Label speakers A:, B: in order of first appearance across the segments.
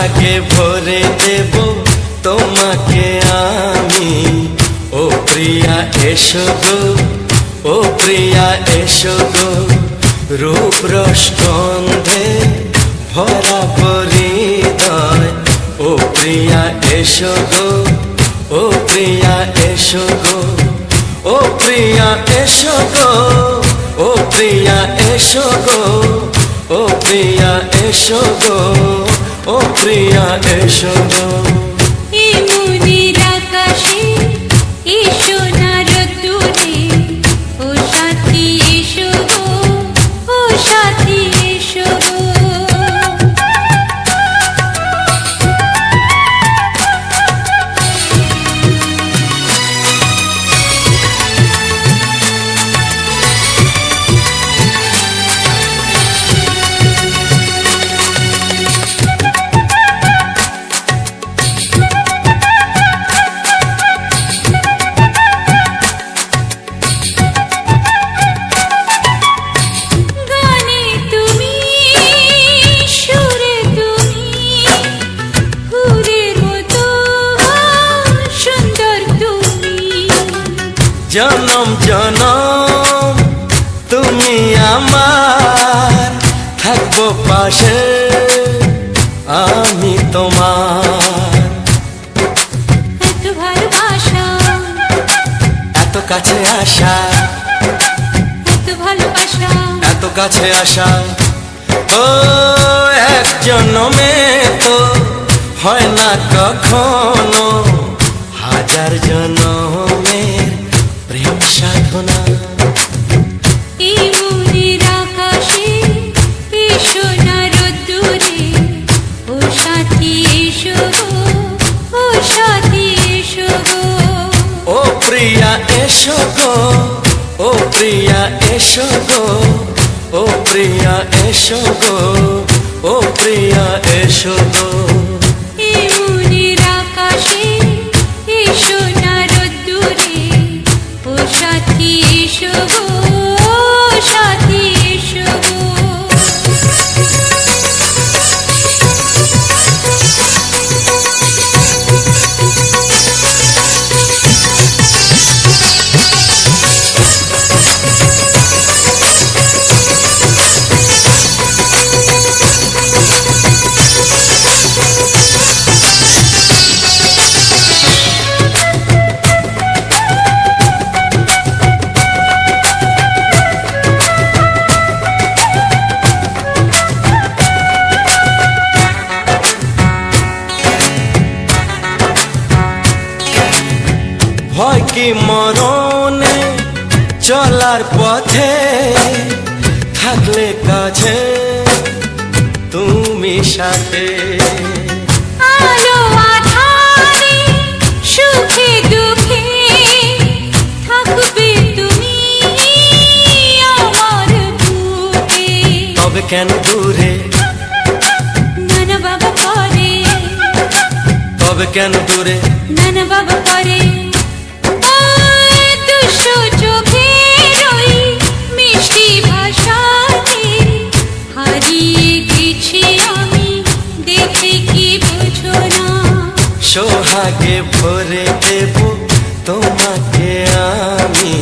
A: সোহাগে ভরে দেব তোমাকে আমি। ও প্রিয়া এসো গো, ও প্রিয়া এসো গো, রূপ রস গন্ধে ভরা হৃদয়। ও প্রিয়া এসো গো, ও প্রিয়া এসো গো, ও প্রিয়া এসো গো, ও প্রিয়া এসো গো, ও প্রিয়া এসো গো, ও প্রিয়া এসো গো।
B: এই মনের আকাশে এসো না রোদ্দুরে, ও সাথী এসো গো, ও সাথী এসো গো।
A: জনম জনম তুমি আমার, থাকবো পাশে আমি তোমার।
B: এত ভালোবাসা,
A: এত কাছে আসা,
B: এত ভালোবাসা,
A: এত কাছে আসা, ও এক জন্মে তো হয় না কখনো, হাজার জন্মের প্রেম সাধনা।
B: এই মনের আকাশে এসো না রোদ্দুরে, ও সাথী এসো গো, ও সাথী এসো গো।
A: ও প্রিয়া এসো গো, ও প্রিয়া এসো গো, ও প্রিয়া এসো গো, ও প্রিয়া এসো গো।
B: এই মনের আকাশে এসো না রোদ্দুরে, ও সাথী এসো গো, ও সাথী এসো গো।
A: ভয় কি মরণে চলার পথে, থাকলে কাছে তুমি সাথে।
B: আলো আঁধারে সুখে দুঃখে থাকবে তুমি আমার বুকে।
A: তবে কেন দূরে,
B: নানা বাবা করে,
A: তবে কেন দূরে,
B: নানা বাবা করে। দুশো চোখের ওই মিষ্টি ভাষাতে হারিয়ে গেছি আমি, দেখে কি বুঝো না।
A: সোহাগে ভরে দেব তোমাকে আমি।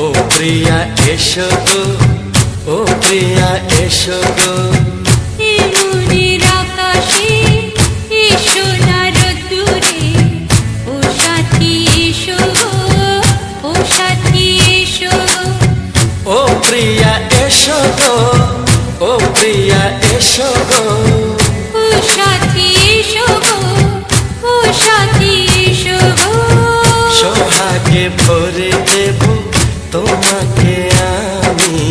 A: ও প্রিয়া এসো গো, ও প্রিয়া এসো গো।
B: এই মনের আকাশে এসো না রোদ্দুরে, ও সাথী এসো গো, ও সাথী এসো গো।
A: ও প্রিয়া এসো গো, ও প্রিয়া এসো গো,
B: ও সাথী এসো গো, ও সাথী এসো গো।
A: সোহাগে ভরে দেব তোমাকে আমি।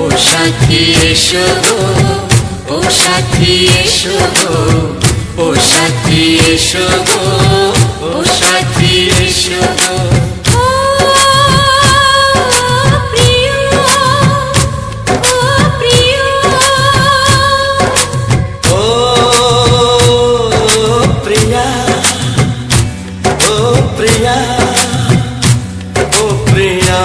A: ও সাথী এসো গো, ও সাথী এসো গো, ও সাথী এসো গো, ও সাথী এসো গো।
B: ও প্রিয়, ও প্রিয়,
A: ও প্রিয়া, ও প্রিয়া, ও প্রিয়া।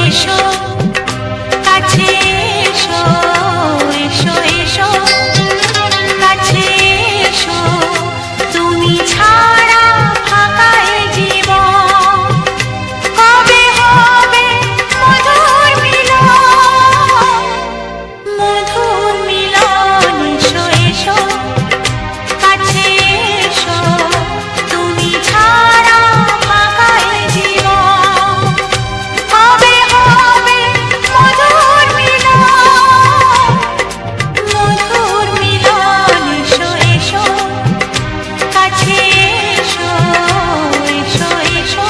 B: এসো কাছে এসো এসো এসো কাছে এসো তুমি ছাড়া ফাঁকা এ জীবন কবে হবে মধুর মিলন এসো এসো কাছে এসো তুমি ছাড়া ফাঁকা এ জীবন কবে হবে মধুর মিলন এসো এসো কাছে এসো এসো এসো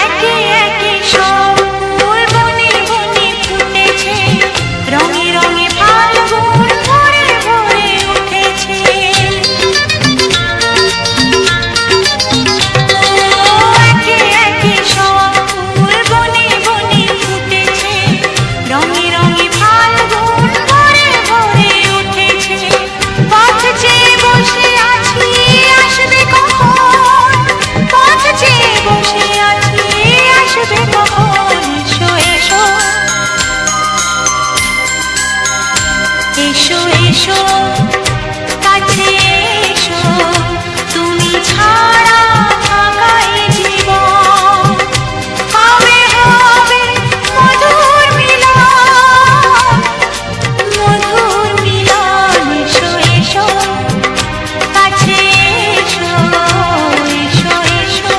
B: একে একে সব ফুল বনে বনে ফুটেছে রঙে রঙে ফাল্গুন ভরে ভরে উঠেছে একে একে সব ফুল বনে বনে ফুটেছে রঙে রঙে ফাল্গুন ভরে ভরে উঠেছে পথ চেয়ে বসে আছি আসবে কখন পথ চেয়ে বসে আছি আসবে কখন এসো এসো এসো এসো কাছে এসো তুমি ছাড়া ফাঁকা এ জীবন কবে হবে মধুর মিলন এসো এসো কাছে এসো এসো এসো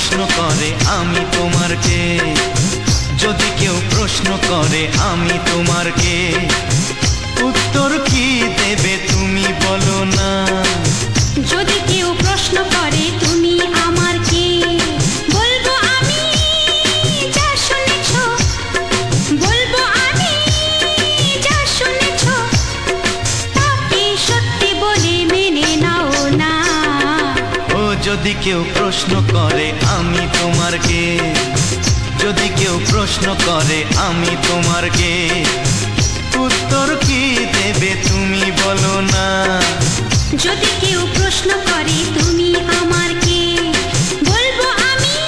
C: প্রশ্ন করে আমি তোমার কে, যদি কেউ প্রশ্ন করে আমি তোমার কে, উত্তর কি দেবে তুমি বলো না।
B: যদি কেউ প্রশ্ন করে তুমি আমার কে, বলবো আমি যা শুনেছ, বলবো আমি যা শুনেছ, তাকে সত্যি বলে মেনে নাও না।
C: ও যদি কেউ প্রশ্ন করে আমি তোমার কে, যদি কেউ প্রশ্ন করে আমি তোমার কে, উত্তর কি দেবে তুমি বলো না।
B: যদি কেউ প্রশ্ন করে তুমি আমার কে, বলবো আমি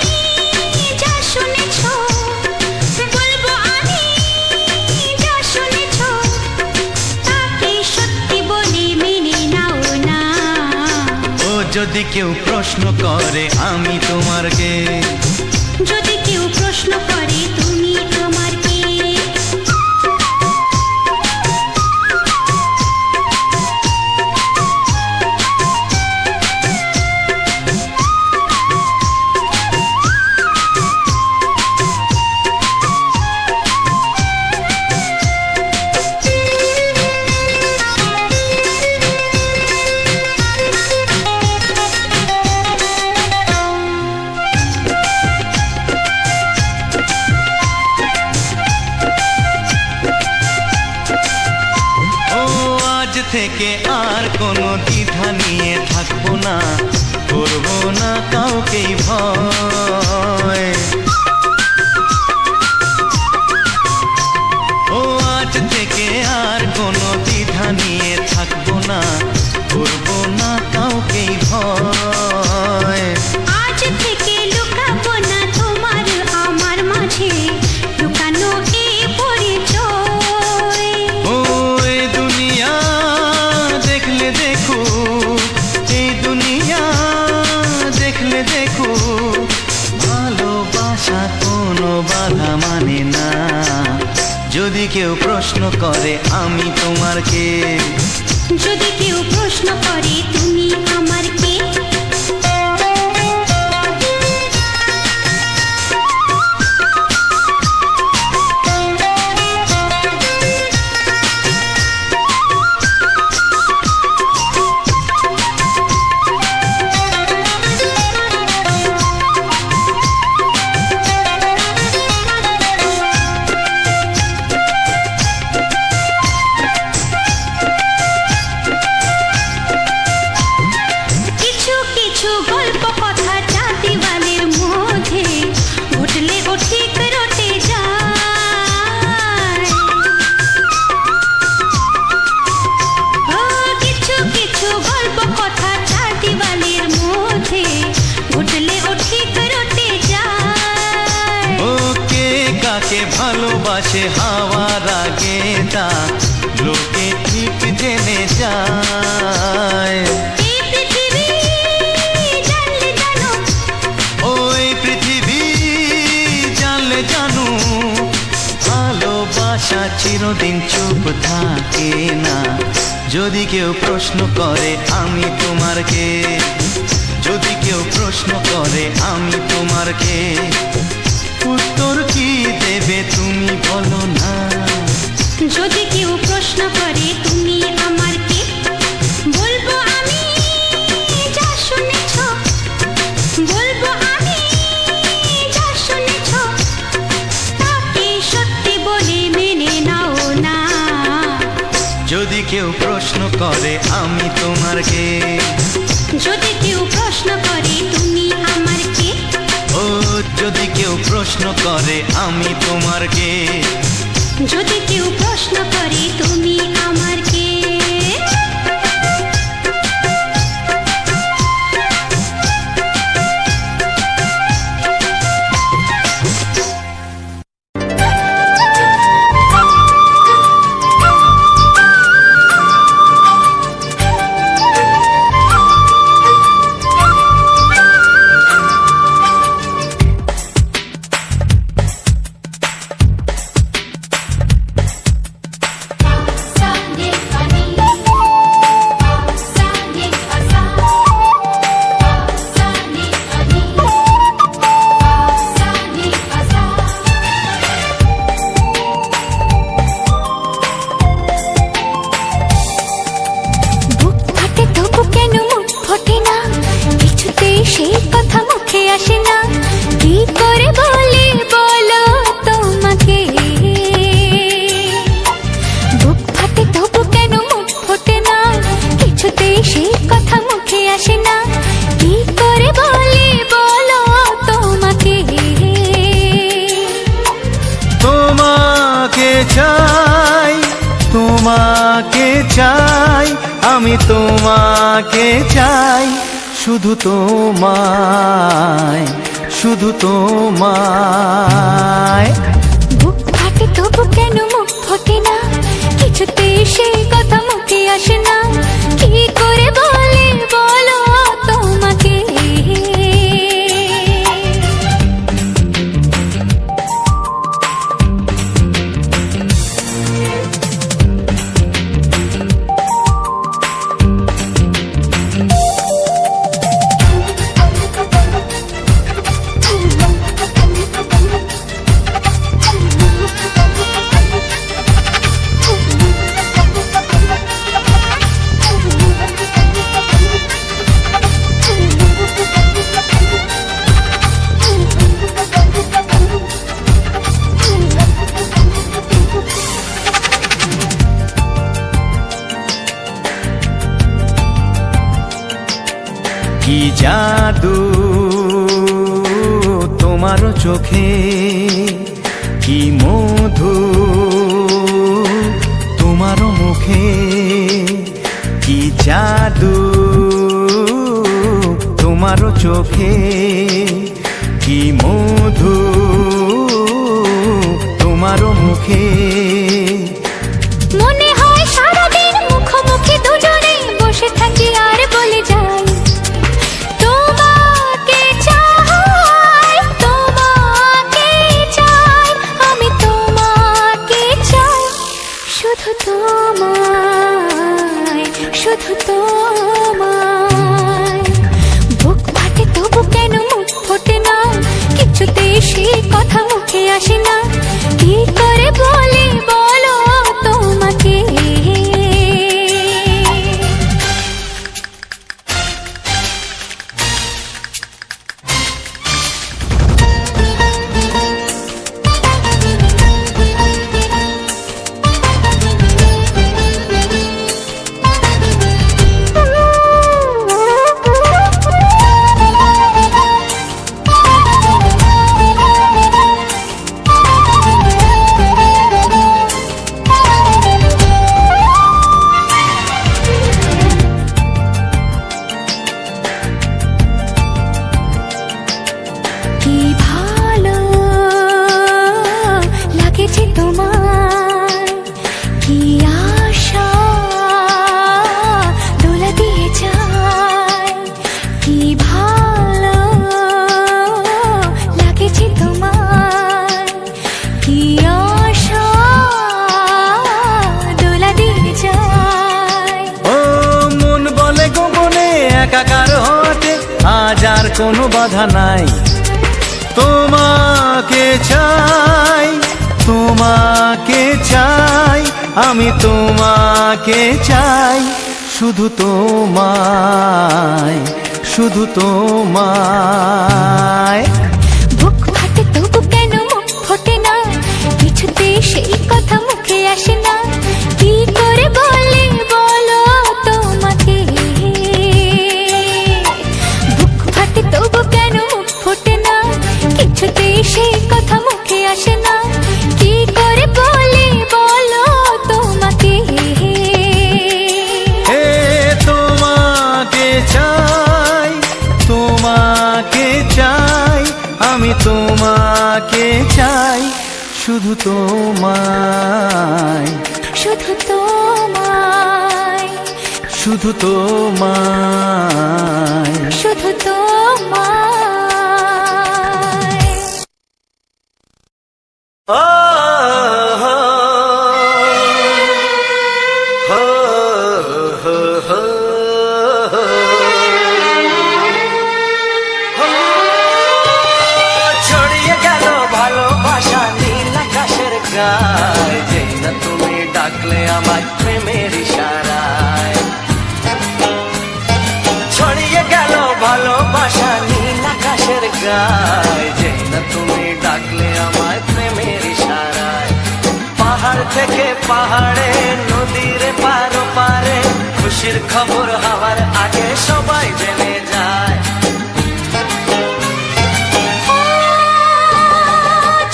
B: যা শুনেছ, বলবো আমি যা শুনেছ, তাকে সত্যি বলে মেনে নাও না।
C: ও যদি কেউ প্রশ্ন করে আমি তোমার কে,
B: যদি কেউ প্রশ্ন করে তুমি আমার কে।
C: থেকে আর কোনো দ্বিধা নিয়ে থাকবো না, করবো না কাউকেই ভয়। ও আজ থেকে আর কোনো দ্বিধা নিয়ে থাকবো না, করবো না কাউকেই ভয়।
B: আজ থেকে লুকাবো না তোমার আমার মাঝে লুকানো এই পরিচয়।
C: ও এই দুনিয়া দেখলে দেখো, এই দুনিয়া দেখলে দেখো, ভালোবাসা কোনো বাধা মানে না। যদি কেউ প্রশ্ন করে আমি তোমার কে,
B: যদি কেউ প্রশ্ন করে তুমি আমার কে।
C: ভালোবাসে হাওয়ার আগে তা লোকে ঠিক জেনে যায়। ওই পৃথিবী জানলে জানো, ভালোবাসা চিরদিন চুপ থাকে না। যদি কেউ প্রশ্ন করে আমি তোমার কে, যদি কেউ প্রশ্ন করে আমি তোমার কে, উত্তর কি দেবে তুমি বলো না।
B: যদি কেউ প্রশ্ন করে তুমি আমার কে, বলবো আমি যা শুনেছ, বলবো আমি যা শুনেছ, তাকে সত্যি বলে মেনে নাও না।
C: যদি কেউ প্রশ্ন করে আমি তোমার কে,
B: যদি কেউ প্রশ্ন করে তুমি আমার কে,
C: ও যদি কেউ প্রশ্ন করে আমি তোমার কে,
B: যদি কেউ প্রশ্ন করে তুমি আমার কে।
D: Sunday.
C: তোমাকে চাই, আমি তোমাকে চাই, শুধু তোমায়, শুধু তোমায়।
B: বুক ফাটে তবু কেন মুখ ফোটে না, কিছুতে সেই কথা মুখে আসে না, কি করে বলে বলো তোমাকে।
C: কি জাদু তোমার চোখে, কি মধু তোমার মুখে, কি জাদু তোমার চোখে, কি মধু তোমার মুখে।
B: মনে হয় সারাদিন মুখোমুখি দুজনে বসে থাকি আর বলে যাই, তোমাকে চাই, তোমাকে চাই, আমি তোমাকে চাই, শুধু তোমায়, শুধু তোমায়। বুক ফাটে তবু কেন মুখ ফোটে না, কিছুতে সেই কথা মুখে আসে না, কি করে বলে বলো তোমাকে। কি ভালো লাগেছে তোমার, কি আশা দোলা দিয়ে যায়, কি ভালো লাগেছে তোমার, কি আশা দোলা দিয়ে যায়।
C: ও মন বলে গোপনে একাকার হতে আজ আর কোনো বাধা নাই, তোমাকে চাই, তোমাকে চাই, আমি তোমাকে চাই, শুধু তোমায়, শুধু তোমায়।
B: বুক ফাটে তবু কেন মুখ ফোটে না, কিছুতে সেই কথা মুখে আসে না, কি করে বলে বলো তোমাকে। বুক ফাটে তবু কেন মুখ ফোটে না, কিছুতে সেই কথা মুখে আসে না, কি করে বলে বলো তোমাকে।
C: হে তোমাকে চাই, তোমাকে চাই, আমি তোমাকে চাই, শুধু তোমায়,
B: শুধু তোমায়,
C: শুধু তোমায়।
B: শুধু তোমায়।
A: ও হো হো হো হো হো। ছড়িয়ে গেল ভালোবাসা নীল আকাশের গায়, যেই না তুমি ডাকলে আমার প্রেমের ইশারায়। ছড়িয়ে গেল ভালোবাসা নীল আকাশের গায়, যেই না তুমি ডাকলে আমার প্রেমের ইশারায়। পাহাড় থেকে পাহাড়ে, নদীর পার পারে, খুশির খবর হওয়ার আগে সবাই জেনে যায়।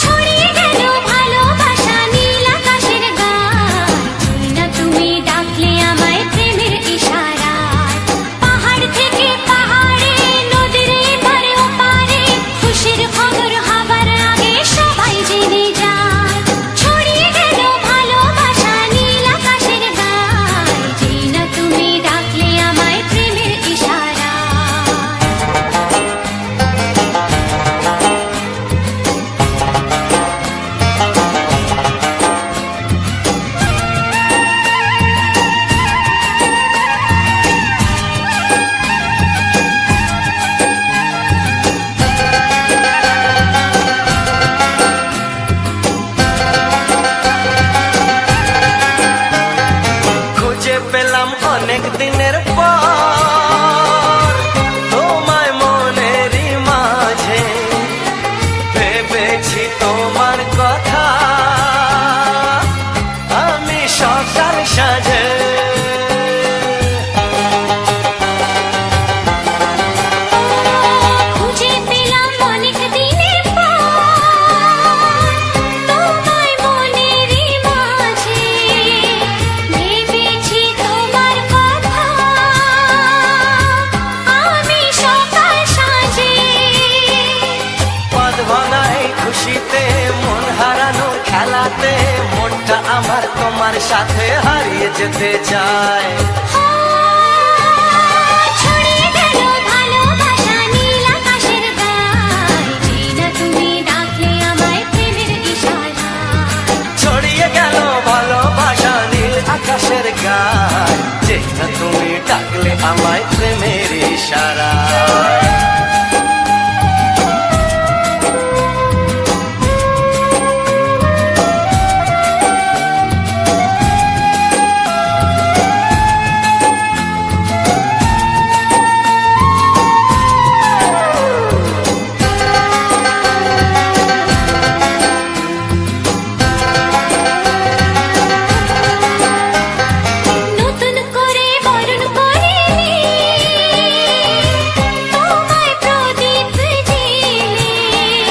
B: ছড়িয়ে গেল ভালোবাসা নীল আকাশের গায়, যেই না তুমি
A: ভেবেছি তোমার কথা আমি সকাল সাজে
B: খুঁজে পেলাম অনেক দিনের পর তোমায় মনেরই মাঝে ভেবেছি তোমার কথা আমি সকাল সাজে
A: পদ ভাঙাই খুশিতে মন হারানো খেলাতে মনটা আমার তোমার সাথে হারিয়ে যেতে চায়
B: ছড়িয়ে গেল ভালোবাসা নীল আকাশের গায়ে জিনা তুমি ডাকলে আমায় প্রেমের ইশারায়
A: ছড়িয়ে গেল ভালোবাসা নীল আকাশের গায় যে না তুমি ডাকলে আমায় প্রেমের ইশারায়
B: নতুন করে বরণ করে তোমায় প্রদীপ জেলে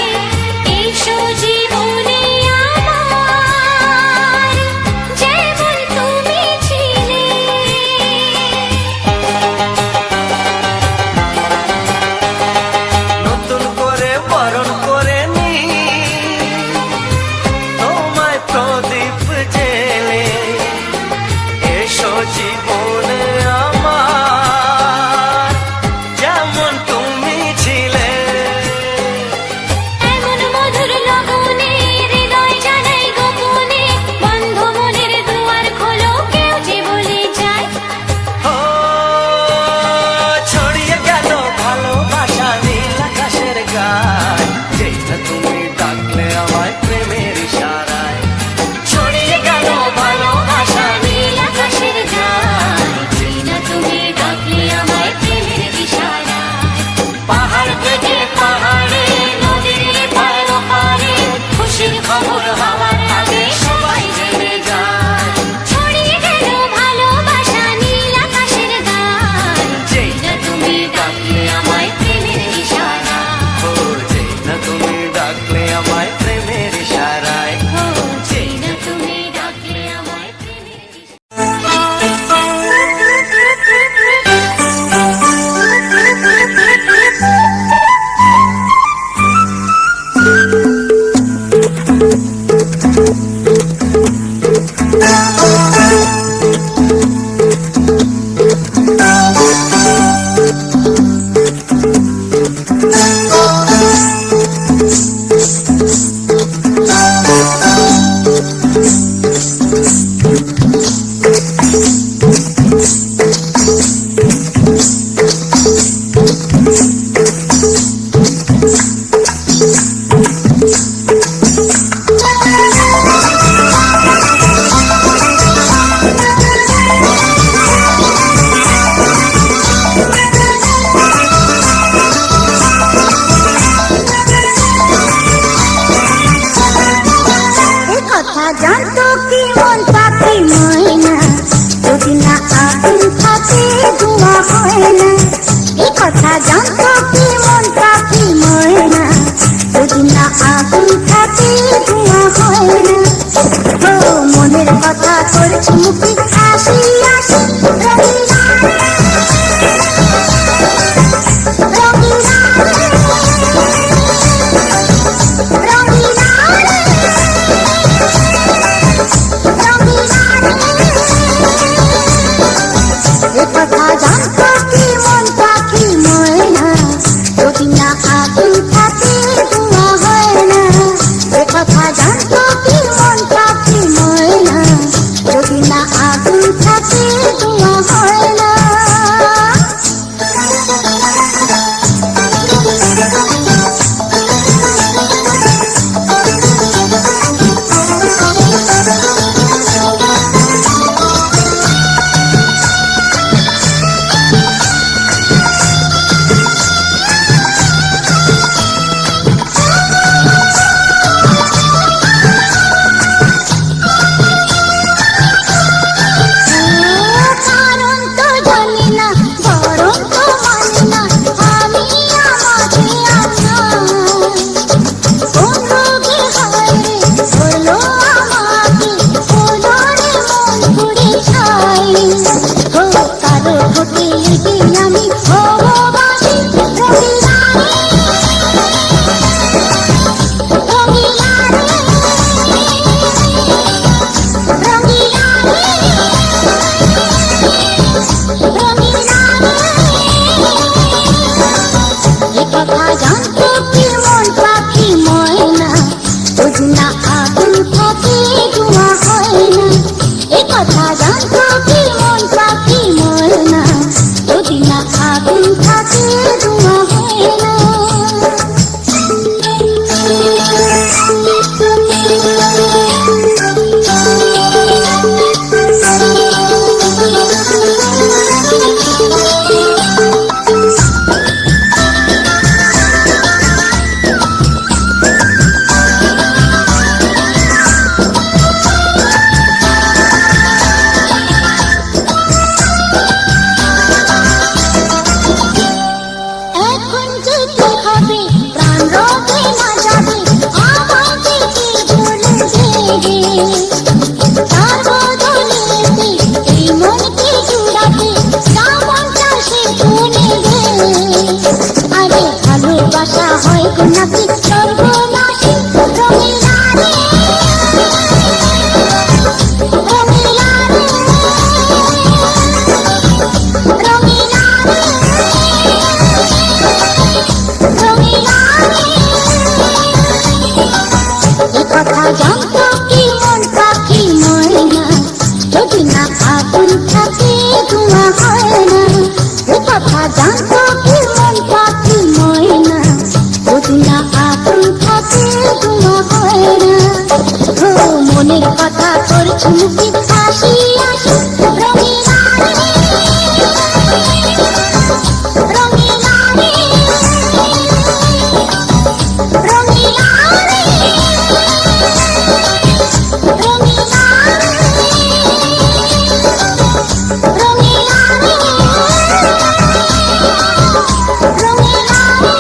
B: এসো জীবনে আমার যেমন তুমি ছিলে
A: নতুন করে বরণ করে নি তোমায় প্রদীপ জেলে এসো জীবনে আমার যেমন তুমি ছিলে
B: এমন মধুর লগনে হৃদয় জানাই গোপনে বন্ধ মনের দুয়ার খোলো কেউ যে বলে যায়
A: ও ছড়িয়ে গেল ভালোবাসা নীল আকাশের গায় যেই না তুমি ডাকলে আমায় প্রেমের ইশারায় ছড়িয়ে গেল ভালোবাসা নীল আকাশের গায়
B: জিনা তুমি ডাকলে আমায় প্রেমের ইশারায়
A: পাহাড় থেকে পাহাড়ে নদীর পার পারে খুশির খবর হওয়ার আগে সবাই জেনে যায়
B: ছড়িয়ে গেল ভালোবাসা নীল আকাশের গায়ে
A: যেই
B: জিনা তুমি ডাকলে আমায় প্রেমের ইশারায়
A: ও যেই না তুমি ডাকলে আমায় প্রেমের ইশারায়
B: ও জিনা তুমি ডাকলে আমায় প্রেমের
D: এ কথা জানতো কি মন পাখি ময়না যদি না আগুন থাকে ধোঁয়া হয় না এ কথা জানতো কি মন পাখি ময়না যদি না আগুন থাকে ধোঁয়া হয় না ও মনের কথা করছি মুখে হাসি হাসি রঙিনা কথা জানতো কি মন পাখি ময়না যদি না আগুন থাকে ধোঁয়া হয় না কথা জানতো কি কথা জানতো কি মন পাখি ময়না যদি না আগুন থাকে ধোঁয়া হয় না। এখন যেতে হবে প্রাণ রবে না যাবে আমার থেকে ভুলে যেগে তার বদলে এই মনকে জুড়াতে শ্রাবণটা সে শুনে দে। আরে ভালোবাসা হয় গো নাকি সর্বনাশী রঙিলা রে রঙিলা রে রঙিলা রে কথা জানতো কি মন পাখি ময়না যদি না আগুন থাকে ধোঁয়া হয় না। কথা জানতো কি মন পাখি ময়না যদি না আগুন থাকে ধোঁয়া হয় না। ও মনের কথা করছি মুখে হাসি হাসি রঙিলা রে রঙিলা রে রঙিলা রে রঙিলা রে রঙিলা রে রঙিলা রে।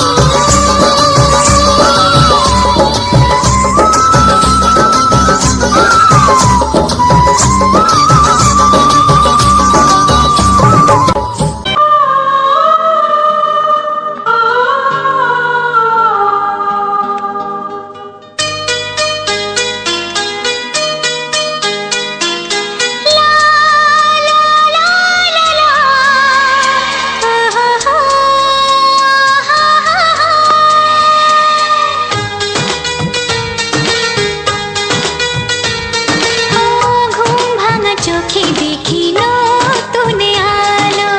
D: ঘুম ভাঙা চোখে দেখি নতুন আলো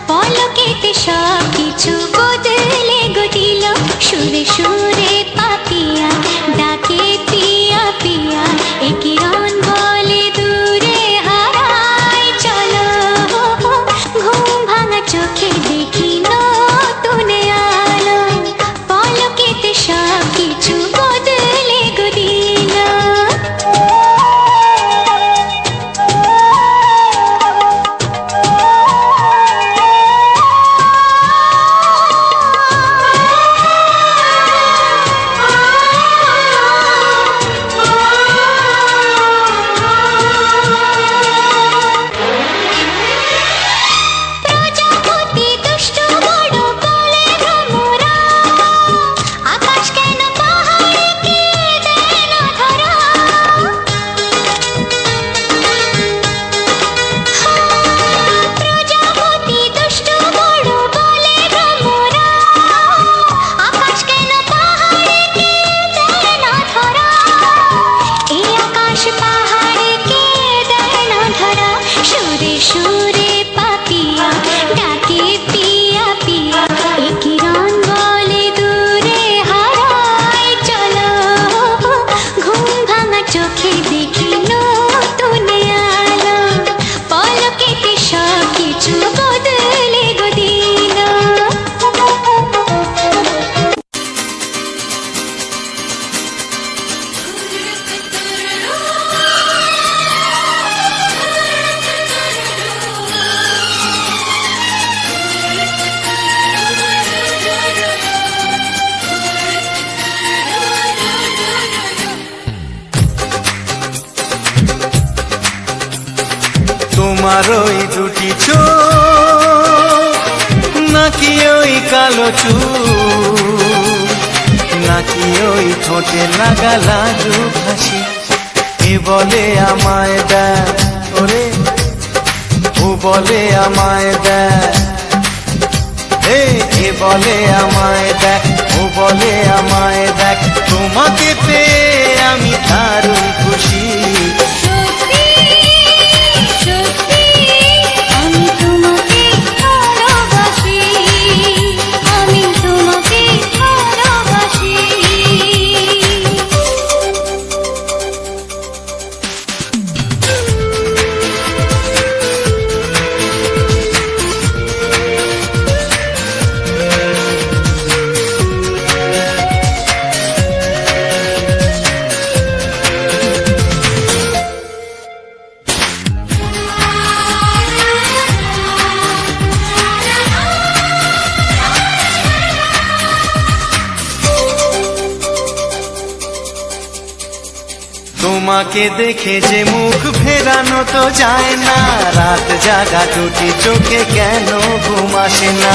D: পলকেতে সব কিছু বদলে গো দিল। সুরে সুরে পাপিয়া ডাকে পিয়া পিয়া এ কিরণ বলে দূরে হারাই চলো। ঘুম ভাঙা চোখে দেখি নতুন আলো পলকেতে সব কিছু বদলে গো দিল। প্রজাপতি দুষ্ট বড় বলে ভ্রমরা আকাশ কেন পাহাড়কে দেয় না ধরা। প্রজাপতি দুষ্ট বড় বলে ভ্রমরা আকাশ কেন পাহাড়কে দেয় না ধরা। এই আকাশ পাহাড়কে দেয় না ধরা। সুরে সুরে পাপিয়া ডাকে পিয়া পিয়া এ কিরণ বলে দূরে হারাই চলো। ঘুম ভাঙা চোখে দেখি নতুন আলো পলকেতে সব কিছু বদলে গো দিল।
C: তোমার ওই দুটি চোখ নাকি ওই কালো চুল নাকি ওই ঠোঁটে লাগা লাজুক হাসি এ বলে আমায় দেয় ওরে ও বলে আমায় দেয় এ বলে আমায় দেখ ও বলে আমায় দেখ তোমাকে পেয়ে আমি দারুণ খুশি
B: সত্যি
C: তোমাকে দেখে যে মুখ ফেরানো তো যায় না, রাত জাগা দুটি চোখে কেন ঘুম আসে না।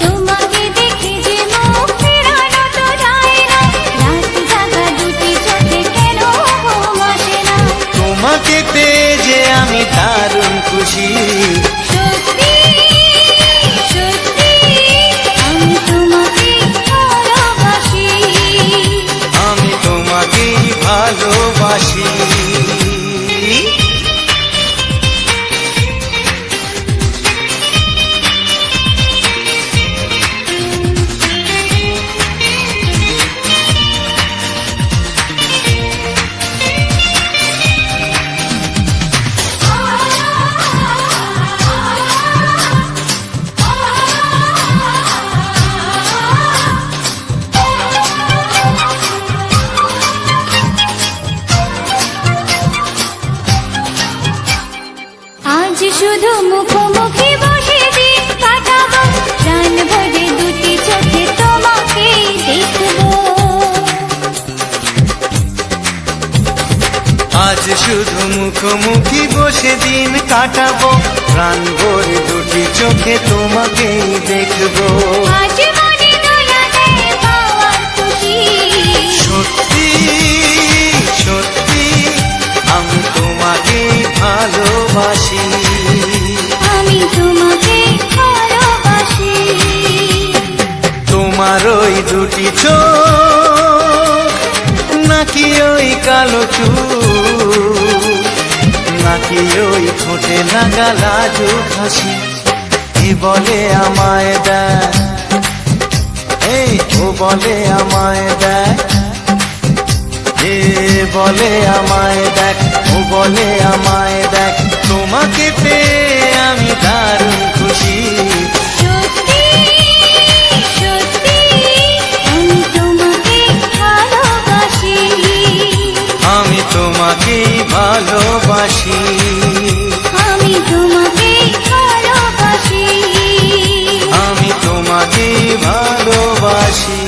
B: তোমাকে দেখে যে মুখ ফেরানো তো যায় না, রাত জাগা দুটি চোখে কেন ঘুম আসে না।
C: তোমাকে পেয়ে যে আমি দারুণ খুশি,
B: সত্যি সত্যি আমি তোমাকে ভালোবাসি,
C: আমি তোমাকেই ভালোবাসি।
B: আজ শুধু মুখোমুখি বসে দিন কাটাবো, প্রাণ ভরে দুটি চোখে তোমাকে দেখবো।
C: আজ শুধু মুখোমুখি বসে দিন কাটাবো, প্রাণ ভরে দুটি চোখে তোমাকেই দেখবো।
B: আজ মনে দোলা দেয় পাওয়ার খুশি,
C: সত্যি সত্যি আমি তোমাকেই ভালোবাসি,
B: আমি তোমাকে ভালোবাসি।
C: তোমার ওই দুটি চোখ নাকি ওই কালো চুল, নাকি ওই ঠোঁটে লাগা লাজুক হাসি, কি বলে আমায় দেয়, এই ও বলে আমায় দেয়, এ বলে আমায় দেখ, ও বলে আমায় দেখ, তোমাকে পেয়ে আমি দারুণ খুশি।
B: সত্যি সত্যি আমি তোমাকে ভালোবাসি,
C: আমি তোমাকেই ভালোবাসি,
B: আমি তোমাকে ভালোবাসি।
C: আমি তোমাকেই ভালোবাসি।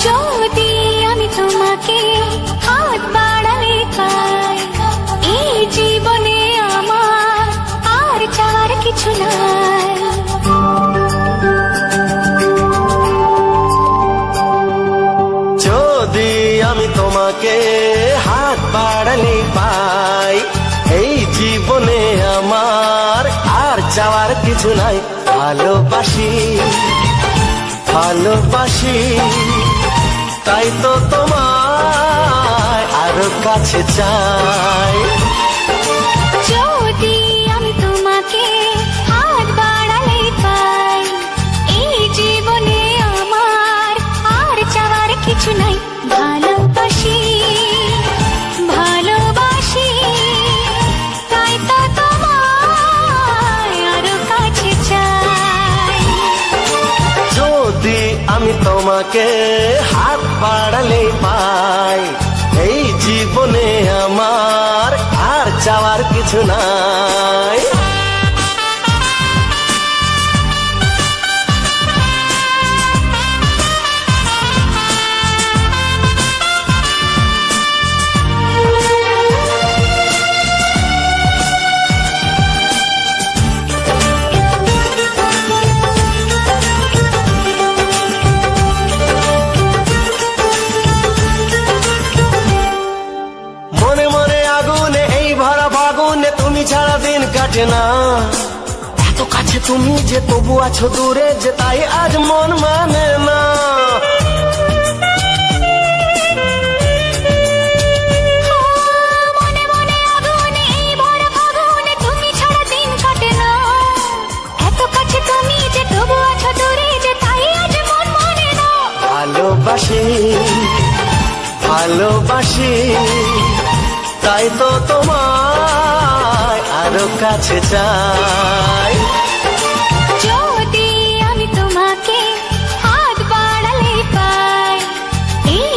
B: যদি আমি তোমাকে হাত বাড়ালে পাই, এই জীবনে আমার আর চাওয়ার কিছু নাই।
A: যদি আমি তোমাকে হাত বাড়ালে পাই, এই জীবনে আমার আর চাওয়ার কিছু নাই। ভালোবাসি ভালোবাসি তাই তো তোমায় আরো কাছে চাই।
B: যদি আমি তোমাকে হাত বাড়ালে পাই, এই জীবনে আমার আর চাওয়ার কিছু নাই। ভালোবাসি ভালোবাসি তাই তো তোমায় আরো কাছে চাই।
A: যদি আমি তোমাকে হাত বাড়ালে পাই, এই জীবনে আমার আর চাওয়ার কিছু নাই। মনে মনে আগুনে এই ভরা ফাগুনে তুমি ছাড়া দিন কাটে না। এত কাছে তুমি যে তবু আছো দূরে, যে তাই আজ মন মানে না।
B: মনে মনে আগুনে এই ভরা ফাগুনে তুমি ছাড়া দিন কাটে না। এত কাছে তুমি যে তবু আছো দূরে, যে তাই আজ মন মানে না।
A: ভালোবাসি ভালোবাসি তাই তো তোমায় আরো কাছে চাই।
B: যদি আমি তোমাকে হাত বাড়ালে পাই, এই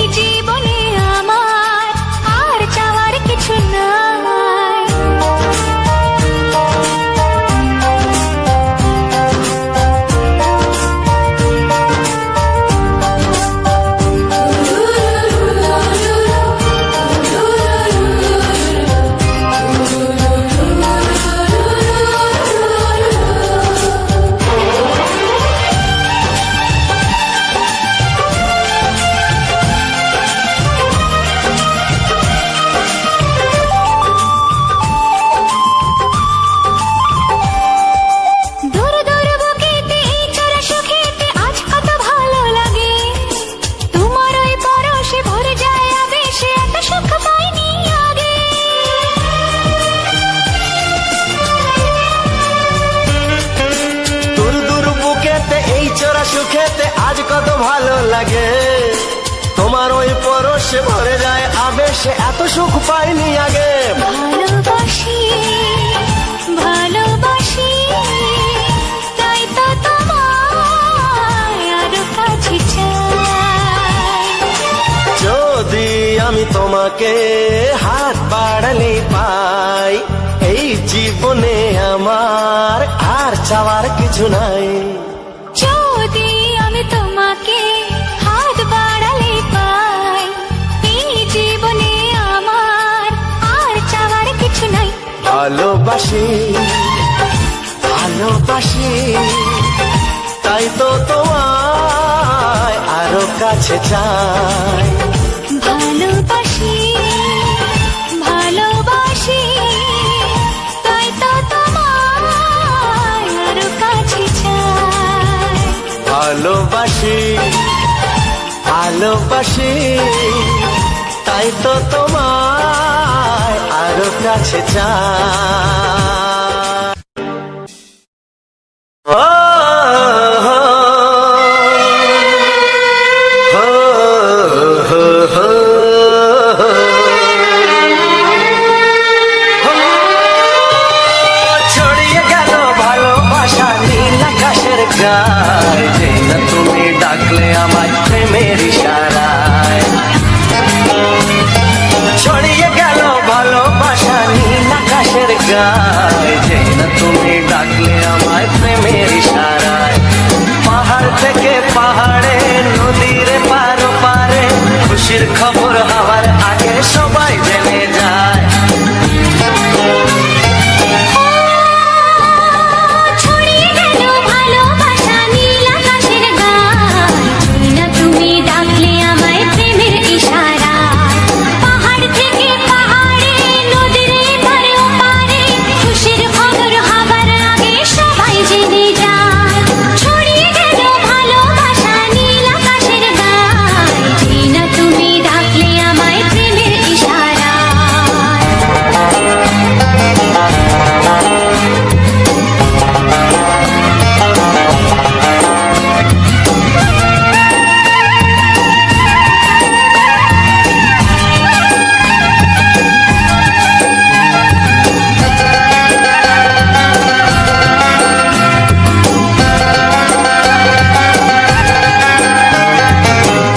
A: কত ভালো লাগে, তোমার ওই পরশে ভরে যায় আবেশে, এত সুখ পাইনি আগে।
B: ভালোবাসি ভালোবাসি, তাই তো তোমায় আরো কাছে চাই।
A: যদি আমি তোমাকে হাত বাড়ালে পাই, এই জীবনে আমার আর চাওয়ার কিছু নাই।
B: যদি আমি তোমাকে হাত বাড়ালে পাই, এই জীবনে আমার আর চাওয়ার কিছু নাই।
A: ভালোবাসি ভালোবাসি, তাই তো তোমায় আরো কাছে চাই।
B: ভালোবাসি ভালোবাসি, তাই তো তোমায় আরো কাছে চাই।
A: ভালোবাসি ভালোবাসি, তাই তো তোমায় আরো কাছে চাই। ও হো, হো, হো, হো, হো। ছড়িয়ে গেল ভালোবাসা নীল আকাশের গায়ে, যেই না তুমি ডাকলে আমায় প্রেমের ইশারায়। ছড়িয়ে গেল ভালোবাসা নীল আকাশের গায়ে, যেই না তুমি ডাকলে আমায় প্রেমের ইশারায়। পাহাড় থেকে পাহাড়ে, নদীর পারো পারে, খুশির খবর হওয়ার আগে সবাই জেনে যায়।
B: ছড়িয়ে গেল ভালোবাসা নীল আকাশের গায়ে, যেই না তুমি ডাকলে আমায় প্রেমের ইশারায়। পাহাড় থেকে পাহাড়ে, নদীর এপারে ওপারে, খুশির খবর হবার আগে সবাই জেনে যায়। ছড়িয়ে গেল ভালোবাসা নীল আকাশের গায়ে, যেই না তুমি ডাকলে আমায় প্রেমের ইশারায়।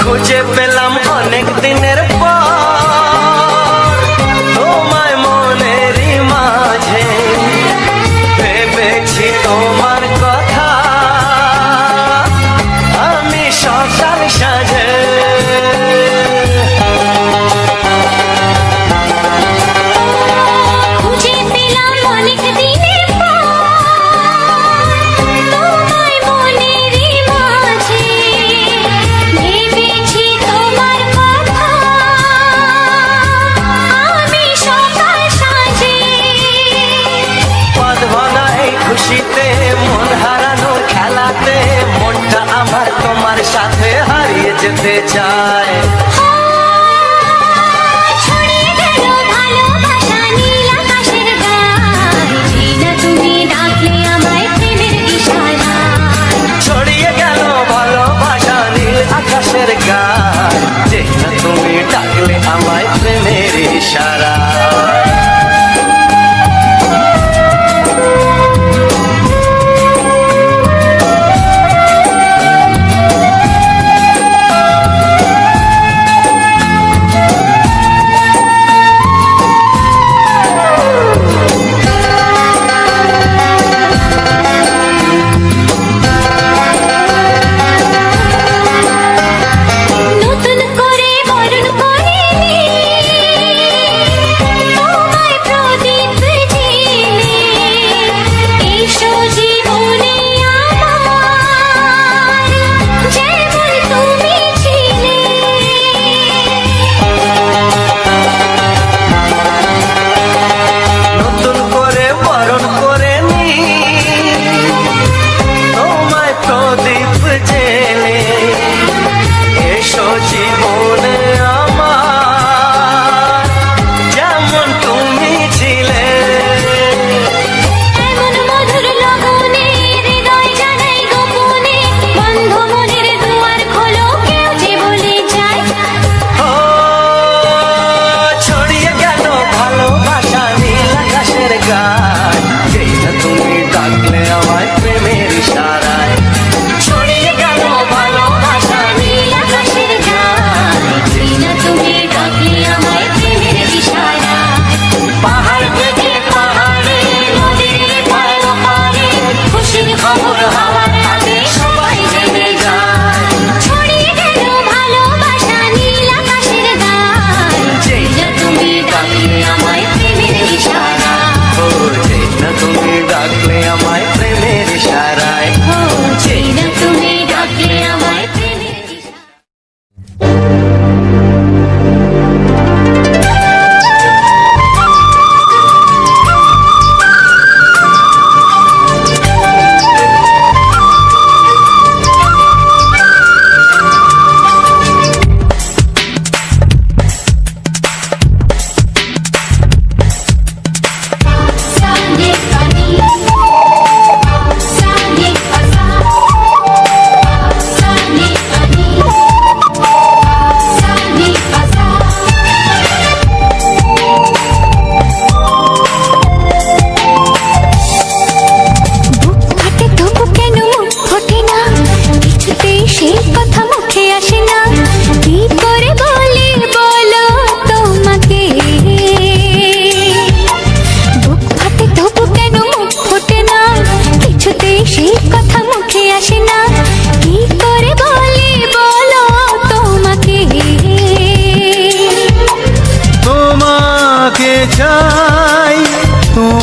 A: খুঁজে পেলাম অনেক দিনের পর তোমায় মনেরই মাঝে, ভেবেছি তোমার কথা আমি সকাল সাজে।
B: খুঁজে পেলাম অনেক দিনের পর তোমায় মনেরই মাঝে, ভেবেছি তোমার কথা আমি সকাল সাজে।
A: পদ ভাঙা এই খুশিতে, মন হারানোর খেলাতে, মনটা আমার তোমার সাথে হারিয়ে যেতে চায়।
B: ছড়িয়ে গেল ভালোবাসা নীল আকাশের গায়ে, যেই না তুমি ডাকলে আমায় প্রেমের ইশারায়।
A: ছড়িয়ে গেল ভালোবাসা নীল আকাশের গায়ে, যেই না তুমি ডাকলে আমায় প্রেমের ইশারায়।
B: নতুন করে বরণ করিনি,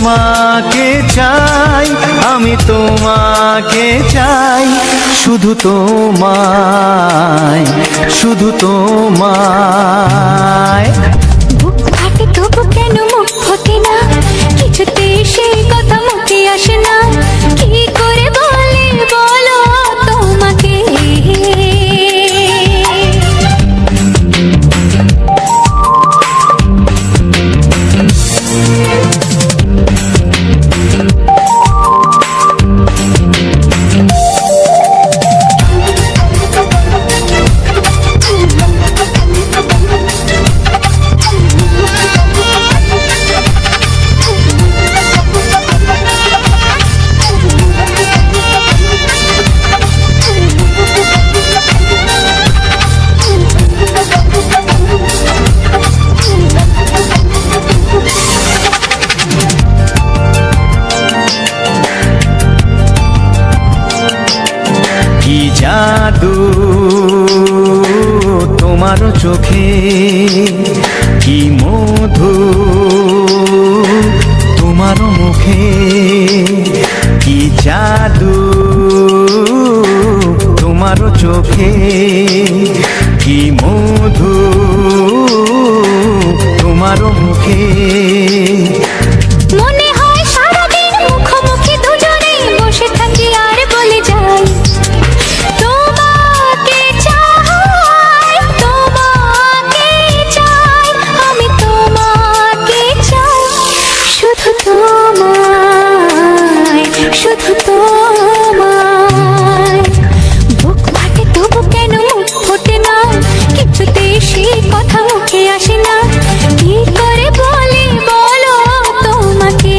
C: তোমাকে চাই, আমি তোমাকে চাই, শুধু তোমায়, শুধু তোমায়।
B: বুক ফাটে তবু কেন মুখ ফোটে না, কিছুতে সেই কথা মুখে আসে না, কি করে বলে বলো তোমাকে।
C: কি জাদু তোমার চোখে, কি মধু তোমার মুখে, কি জাদু তোমার চোখে, কি মধু তোমার মুখে।
B: মনে হয় সারাদিন মুখোমুখি দুজনে বসে থাকি আর বলে যাই, তোমাকে চাই, তোমাকে চাই, আমি তোমাকে চাই, শুধু তোমায়, শুধু তোমায়। বুক ফাটে তবু কেন মুখ ফোটে না, কিছুতে সেই কথা মুখে আসে না, কি করে বলে বলো তোমাকে।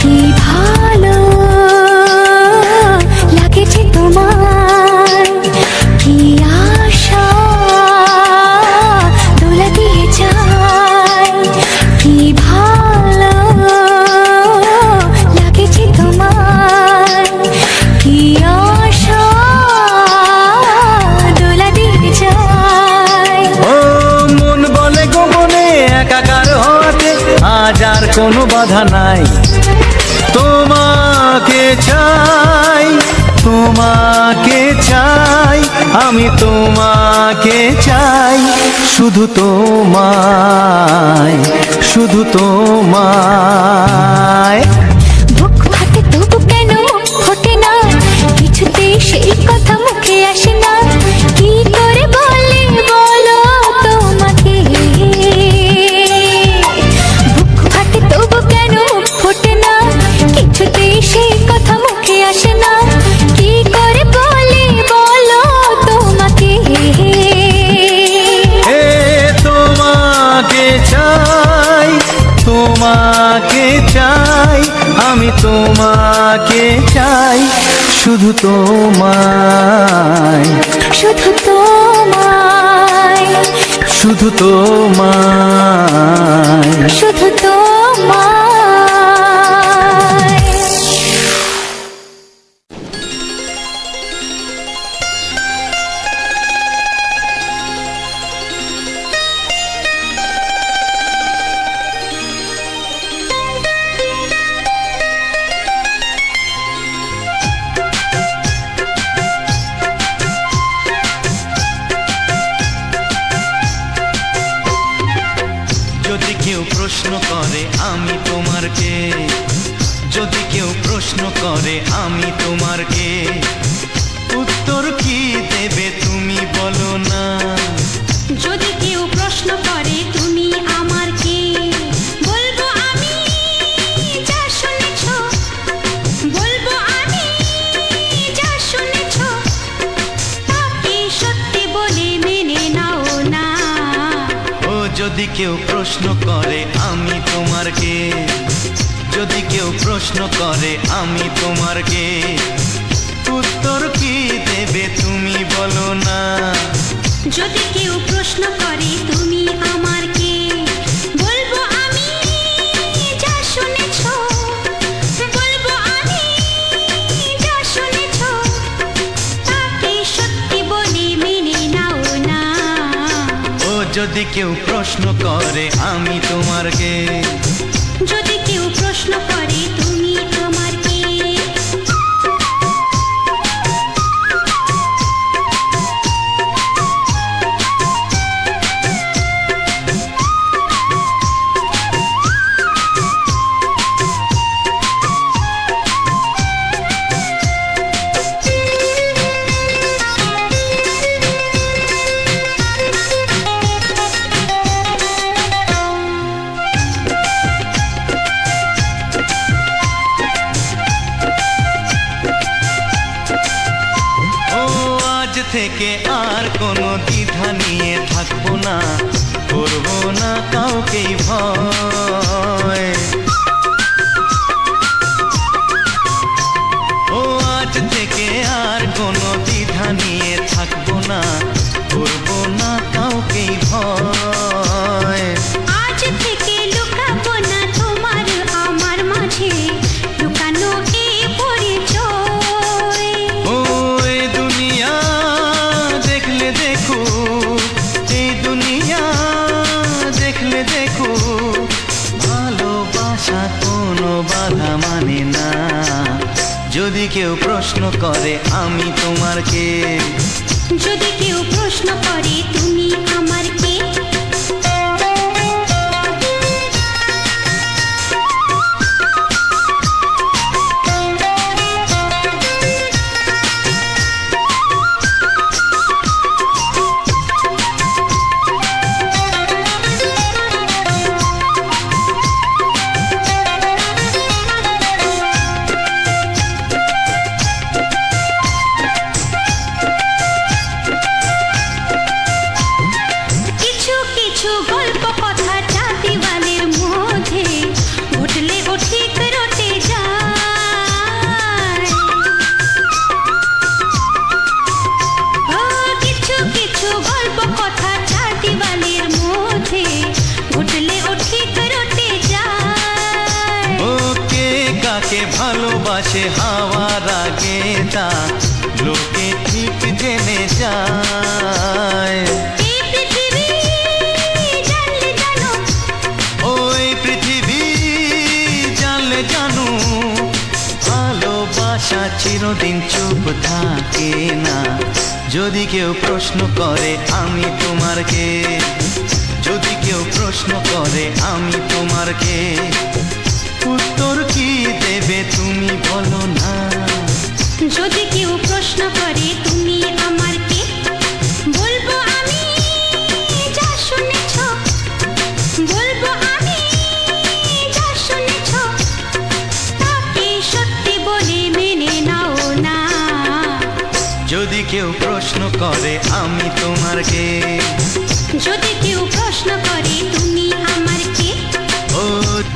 B: কি ভালো লাগেছে তোমার, কি আশা দোলা দিয়ে যায়, কি ভালো লাগেছে তোমার, কি আশা দোলা দিয়ে যায়।
C: ও মন বলে গোপনে একাকার হতে আজ আর কোনো বাধা নাই, তোমাকে চাই, তোমাকে চাই, আমি তোমাকে চাই, শুধু তোমায়, শুধু তোমায়।
B: বুক ফাটে তবু কেন মুখ ফোটে না, কিছুতে সেই কথা মুখে আসে না, কি করে বলে বলো তোমাকে। বুক ফাটে তবু কেন মুখ ফোটে না, কিছুতে সেই কথা মুখে আসে না, কি করে বলে বলো তোমাকে।
C: এ তোমাকে চাই, তোমাকে চাই, আমি তোমাকে চাই, শুধু তোমায়,
B: শুধু তোমায়,
C: শুধু তোমায়।
B: শুধু তোমায়।
C: যদি কেউ প্রশ্ন করে আমি তোমার কে, যদি কেউ প্রশ্ন করে আমি তোমার কে, উত্তর কি দেবে তুমি বলো না।
B: যদি কেউ প্রশ্ন করে তুমি আমার কে, বলবো আমি যা শুনেছ, বলবো আমি যা শুনেছ, তাকে সত্যি
C: যদি কেউ প্রশ্ন করে আমি তোমার কে, যদি কেউ প্রশ্ন করে আমি তোমার কে, উত্তর কি দেবে তুমি বলো না।
B: যদি কেউ প্রশ্ন করে তুমি আমার কে, বলবো আমি যা শুনেছো, বলবো আমি যা শুনেছো, তাকে সত্যি বলে মেনে নাও না।
C: ও যদি কেউ প্রশ্ন করে আমি তোমার কে,
B: যদি কেউ প্রশ্ন করে তুমি আমার কে।
C: থেকে আর কোনো দ্বিধা নিয়ে থাকবো না, করবো না কাউকেই ভয়। ও আজ থেকে আর কোনো দ্বিধা নিয়ে থাকবো না, করবো না কাউকেই ভয়।
B: আজ থেকে লুকাবো না তোমার আমার মাঝে লুকানো এই পরিচয়।
C: ও এই দুনিয়া দেখলে দেখো, এই দুনিয়া দেখলে দেখো, ভালোবাসা কোনো বাধা মানে না। যদি কেউ প্রশ্ন করে আমি তোমার কে,
B: যদি কেউ প্রশ্ন করে তুমি আমার কে। কিছু কিছু গল্প কথা চাঁদিওয়ালের মধ্যে ঘটলে ও ঠিক রটে যায়। ও কিছু কিছু গল্প কথা চাঁদিওয়ালের মধ্যে ঘটলে ও ঠিক রটে যায়।
C: ও কে কাকে ভালোবাসে হাওয়ার আগে তা লোকে ঠিক জেনে যায়।
B: এই পৃথিবী জানলে জানো,
C: ওই পৃথিবী জানলে জানো, ভালোবাসা চিরদিন চুপ থাকে না। যদি কেউ প্রশ্ন করে আমি তোমার কে, যদি কেউ প্রশ্ন করে আমি তোমার কে, উত্তর কি দেবে তুমি বলো না।
B: যদি কেউ প্রশ্ন করে তুমি আমার কে, বলবো আমি যা শুনেছো, বলবো আমি যা শুনেছো, তাকে সত্যি বলে মেনে নাও না।
C: যদি কেউ প্রশ্ন করে আমি তোমার কে,
B: যদি কেউ প্রশ্ন করে তুমি আমার কে,
C: ও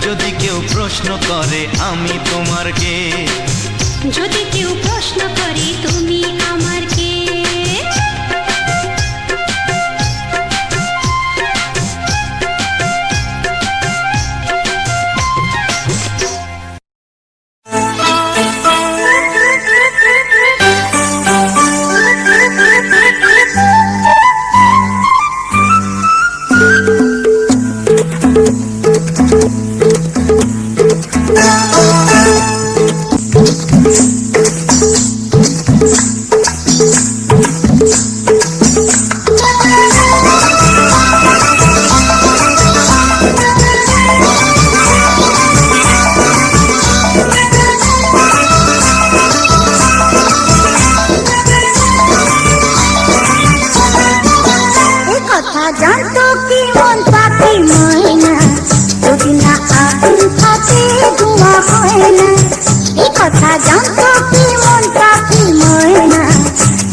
C: যদি কেউ প্রশ্ন করে আমি তোমার কে,
B: যদি কেউ প্রশ্ন করে তুমি আমার কে।
D: জানতো কি মন পাখি ময়না, যদি না আগুন থাকে ধোঁয়া হয় না। এই কথা জানতো কি মন পাখি ময়না,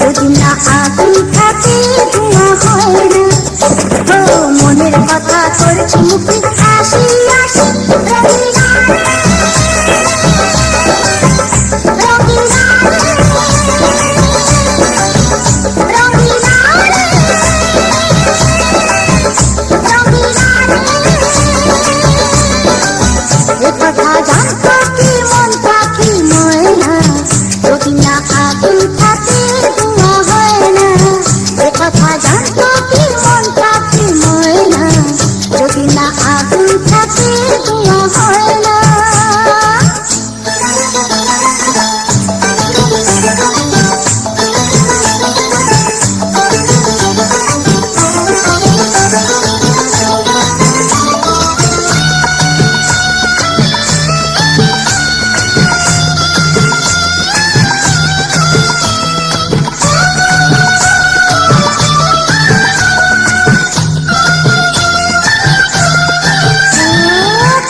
D: যদি না আগুন থাকে ধোঁয়া হয় না। ও মনের কথা করছি মুখে হাসি হাসি রঙিলা রঙিলা রঙিলা রঙিলা এ কথা জানতো কি মন পাখি ময়না যদি না আগুন থাকে ধোঁয়া হয় না এ কথা জানতো কি মন পাখি ময়না যদি না আগুন থাকে ধোঁয়া হয় না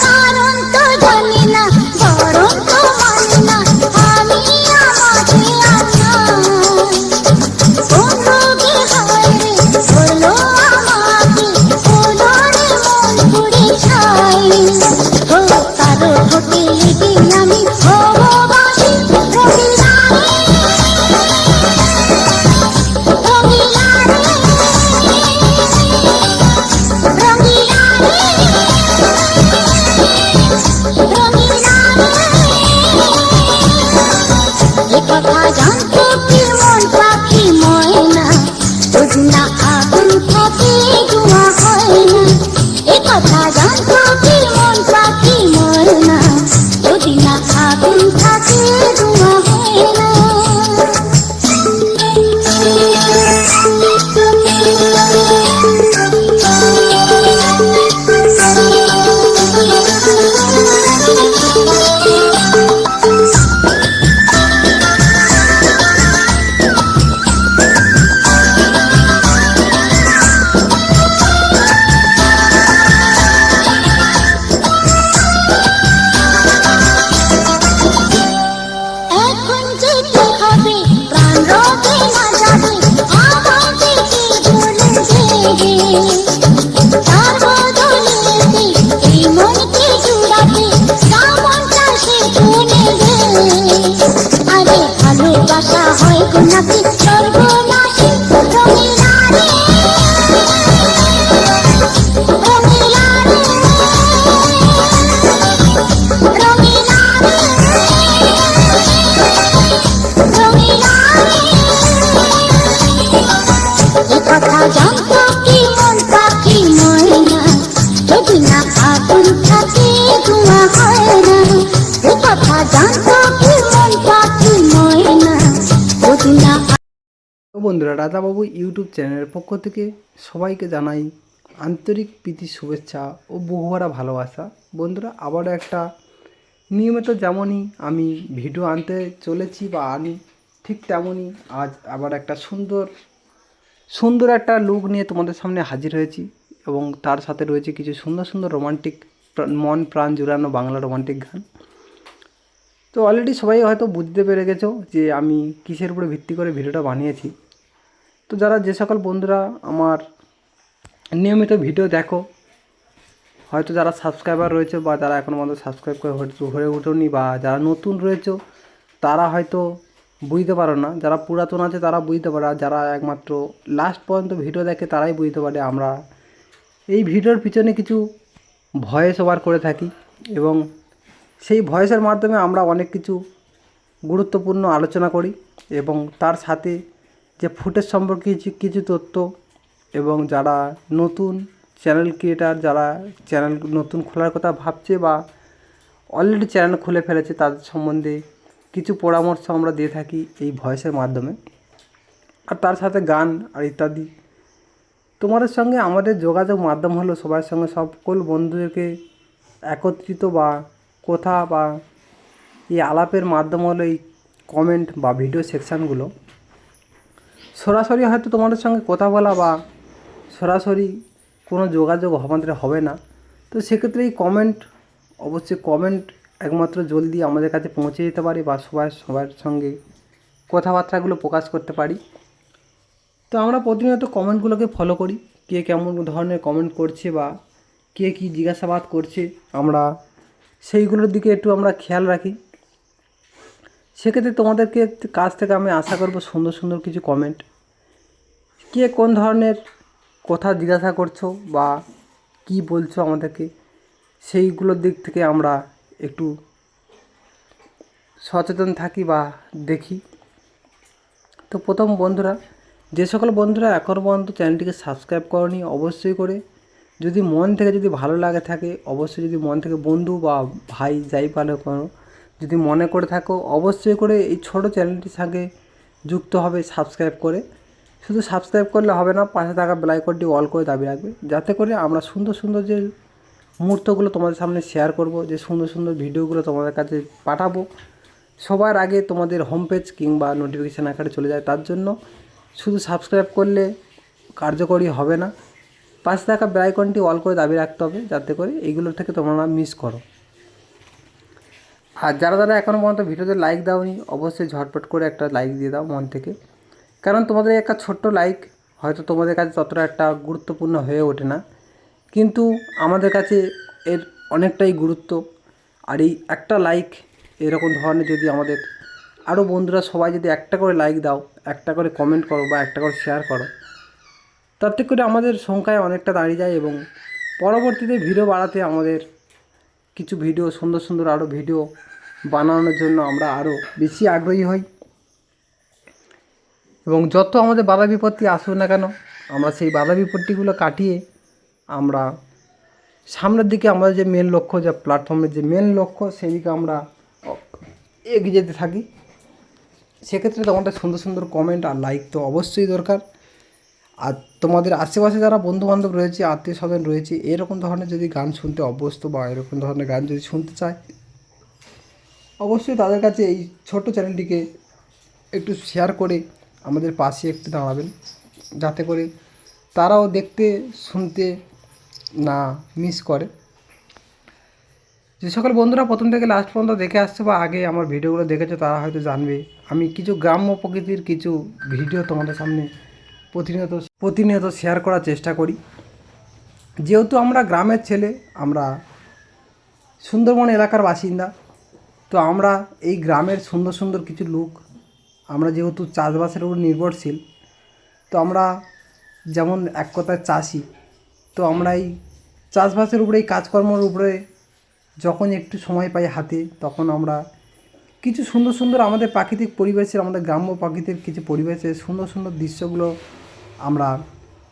D: কারণ তো জানি না বরং তো মানি না আমি আমাকে কোন রোগে হয় রে হলো আমাকে হলো রে মন পুড়ে ছাই ও কারো ঠোঁটে লেগে আমি হবো বাসি রঙিলা রঙিলা রঙিলা এ কথা জানতো কি মন পাখি ময়না যদি না আগুন থাকে ধোঁয়া হয় না এ কথা জানতো কি মন পাখি ময়না যদি না আগুন থাকে ধোঁয়া হয় না এখন যেতে হবে প্রাণ রবে না যাবে আমাকে কি ভুলে দেবে তার বদলেতে এই মনকে জুড়াতে কেমনটা সে শুনে দে আরে ভালোবাসা হয় গো নাকি সর্বনাশী রঙিলা রে রঙিলা রে রঙিলা রে এ কথা জানতো কি মন পাখি ময়না যদি না আগুন থাকে ধোঁয়া হয় না এ কথা জানতো কি মন পাখি ময়না যদি না
E: তো বন্ধুরা রাজাবাবু ইউটিউব চ্যানেলের পক্ষ থেকে সবাইকে জানাই আন্তরিক প্রীতি শুভেচ্ছা ও বহুভরা ভালোবাসা। বন্ধুরা আবারও একটা নিয়মিত যেমনই আমি ভিডিও আনতে চলেছি বা আনি ঠিক তেমনই আজ আবার একটা সুন্দর একটা লুক নিয়ে তোমাদের সামনে হাজির হয়েছি এবং তার সাথে রয়েছে কিছু সুন্দর সুন্দর রোমান্টিক মন প্রাণ জুড়ানো বাংলা রোমান্টিক গান। তো অলরেডি সবাই হয়তো বুঝতে পেরে গেছো যে আমি কিসের উপরে ভিত্তি করে ভিডিওটা বানিয়েছি। তো যে সকল বন্ধুরা আমার নিয়মিত ভিডিও দেখো, হয়তো যারা সাবস্ক্রাইবার রয়েছে বা যারা এখনও পর্যন্ত সাবস্ক্রাইব করে হয়ে ওঠোনি বা যারা নতুন রয়েছে তারা হয়তো বুঝতে পারো না, যারা পুরাতন আছে তারা বুঝতে পারে, আর যারা একমাত্র লাস্ট পর্যন্ত ভিডিও দেখে তারাই বুঝতে পারে আমরা এই ভিডিওর পিছনে কিছু ভয়েস ওভার করে থাকি এবং সেই ভয়েসের মাধ্যমে আমরা অনেক কিছু গুরুত্বপূর্ণ আলোচনা করি এবং তার সাথে যে ফুটেজ সম্পর্কে কিছু তথ্য এবং যারা নতুন চ্যানেল ক্রিয়েটার, যারা চ্যানেল নতুন খোলার কথা ভাবছে বা অলরেডি চ্যানেল খুলে ফেলেছে তাদের সম্বন্ধে কিছু পরামর্শ আমরা দিয়ে থাকি এই ভয়েসের মাধ্যমে। আর তার সাথে গান আর ইত্যাদি। তোমাদের সঙ্গে আমাদের যোগাযোগ মাধ্যম হলো সবার সঙ্গে সকল বন্ধুদেরকে একত্রিত বা কথা বা এই আলাপের মাধ্যম হলো এই কমেন্ট বা ভিডিও সেকশানগুলো। সরাসরি হয়তো তোমাদের সঙ্গে কথা বলা বা সরাসরি কোনো যোগাযোগ আমাদের হবে না, তো সেক্ষেত্রে এই কমেন্ট অবশ্যই কমেন্ট একমাত্র জলদি আমাদের কাছে পৌঁছে যেতে পারে বা সবার সঙ্গে কথাবার্তাগুলো প্রকাশ করতে পারি। তো আমরা প্রতিনিয়ত কমেন্টগুলোকে ফলো করি, কে কেমন ধরনের কমেন্ট করছে বা কে কী জিজ্ঞাসাবাদ করছে আমরা সেইগুলোর দিকে একটু আমরা খেয়াল রাখি। সেক্ষেত্রে তোমাদেরকে কাছ থেকে আমি আশা করব সুন্দর সুন্দর কিছু কমেন্ট, কে কোন ধরনের কথা জিজ্ঞাসা করছো বা কি বলছো আমাদেরকে, সেইগুলোর দিক থেকে আমরা একটু সচেতন থাকি বা দেখি। তো প্রথম বন্ধুরা, যে সকল বন্ধুরা এখনও পর্যন্ত চ্যানেলটিকে সাবস্ক্রাইব করনি, অবশ্যই করে যদি মন থেকে যদি ভালো লাগে থাকে, অবশ্যই যদি মন থেকে বন্ধু বা ভাই যাই পালো করো, যদি মনে করে থাকো অবশ্যই করে এই ছোট চ্যানেলটির সঙ্গে যুক্ত হবে সাবস্ক্রাইব করে। শুধু সাবস্ক্রাইব করলে হবে না, পাশে থাকা বেল আইকনটি অল করে দাবি রাখবে, যাতে করে আমরা সুন্দর সুন্দর যে মুহূর্তগুলো তোমাদের সামনে শেয়ার করব, যে সুন্দর সুন্দর ভিডিওগুলো তোমাদের কাছে পাঠাবো সবার আগে তোমাদের হোম পেজ কিংবা নোটিফিকেশান আকারে চলে যায়। তার জন্য শুধু সাবস্ক্রাইব করলে কার্যকরী হবে না, পাশে থাকা বেল আইকনটি অল করে দাবি রাখতে হবে, যাতে করে এইগুলোর থেকে তোমরা মিস করো। আর যারা যারা এখনও পর্যন্ত ভিডিওতে লাইক দাওনি, অবশ্যই ঝটপট করে একটা লাইক দিয়ে দাও মন থেকে, কারণ তোমাদের একটা ছোট্ট লাইক হয়তো তোমাদের কাছে ততটা একটা গুরুত্বপূর্ণ হয়ে ওঠে না, কিন্তু আমাদের কাছে এর অনেকটাই গুরুত্ব। আর এই একটা লাইক এরকম ধরনের যদি আমাদের আরও বন্ধুরা সবাই যদি একটা করে লাইক দাও, একটা করে কমেন্ট করো বা একটা করে শেয়ার করো, তাতে করে আমাদের সংখ্যায় অনেকটা দাঁড়িয়ে যায় এবং পরবর্তীতে ভিডিও বাড়াতে আমাদের কিছু ভিডিও সুন্দর সুন্দর আরও ভিডিও বানানোর জন্য আমরা আরও বেশি আগ্রহী হই। এবং যত আমাদের বাধা বিপত্তি আসুক না কেন, আমরা সেই বাধা বিপত্তিগুলো কাটিয়ে আমরা সামনের দিকে আমাদের যে মেন লক্ষ্য, যা প্ল্যাটফর্মের যে মেন লক্ষ্য, সেই দিকে আমরা এগিয়ে যেতে থাকি। সেক্ষেত্রে তোমাদের সুন্দর সুন্দর কমেন্ট আর লাইক তো অবশ্যই দরকার। আর তোমাদের আশেপাশে যারা বন্ধুবান্ধব রয়েছে, আত্মীয় স্বজন রয়েছে, এরকম ধরনের যদি গান শুনতে অভ্যস্ত বা এরকম ধরনের গান যদি শুনতে চায়, অবশ্যই তাদের কাছে এই ছোট চ্যানেলটিকে একটু শেয়ার করে আমাদের পাশে একটু দাঁড়াবেন, যাতে করে তারাও দেখতে শুনতে না মিস করে। যে সকল বন্ধুরা প্রথম থেকে লাস্ট পর্যন্ত দেখে আসছে বা আগে আমার ভিডিওগুলো দেখেছো, তারা হয়তো জানবে আমি কিছু গ্রাম্য প্রকৃতির কিছু ভিডিও তোমাদের সামনে প্রতিনিয়ত শেয়ার করার চেষ্টা করি। যেহেতু আমরা গ্রামের ছেলে, আমরা সুন্দরবন এলাকার বাসিন্দা, তো আমরা এই গ্রামের সুন্দর সুন্দর কিছু লোক, আমরা যেহেতু চাষবাসের উপর নির্ভরশীল, তো আমরা যেমন এক কথায় চাষি, তো আমরা এই চাষবাসের উপরে, এই কাজকর্মের উপরে যখন একটু সময় পাই হাতে, তখন আমরা কিছু সুন্দর সুন্দর আমাদের প্রাকৃতিক পরিবেশের, আমাদের গ্রাম্য প্রাকৃতিক কিছু পরিবেশের সুন্দর সুন্দর দৃশ্যগুলো আমরা